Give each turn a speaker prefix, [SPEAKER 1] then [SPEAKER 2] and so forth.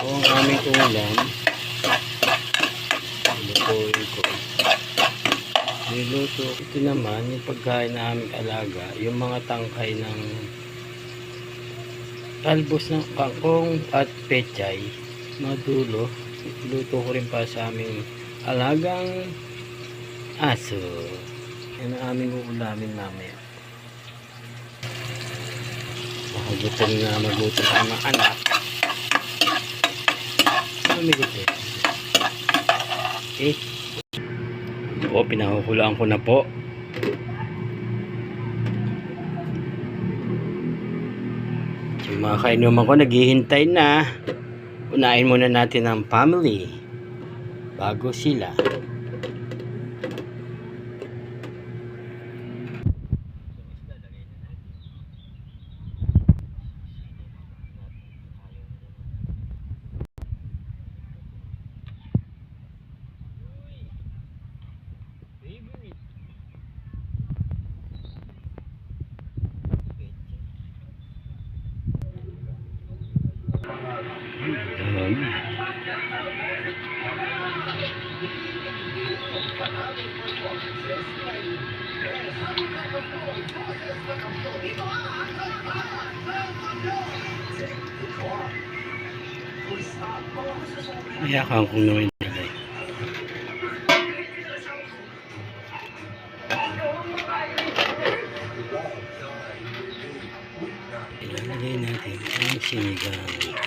[SPEAKER 1] O ang aming ulam, lutuin ko. Niluto ito naman yung pagkain na aming alaga, yung mga tangkay ng talbos ng kangkong at pechay, madulo. Luto ko rin pa sa aming alagang aso. Yan ang aming uulamin mamaya. Magutom na magutom ang mga anak. Magutom. Okay. Po, pinahuhulaan ko na po. Yung mga kainuman ko naghihintay na. Unahin muna natin ang family bago sila. Ayakan kong naman nilagay. Ilalagay natin ang sinigang.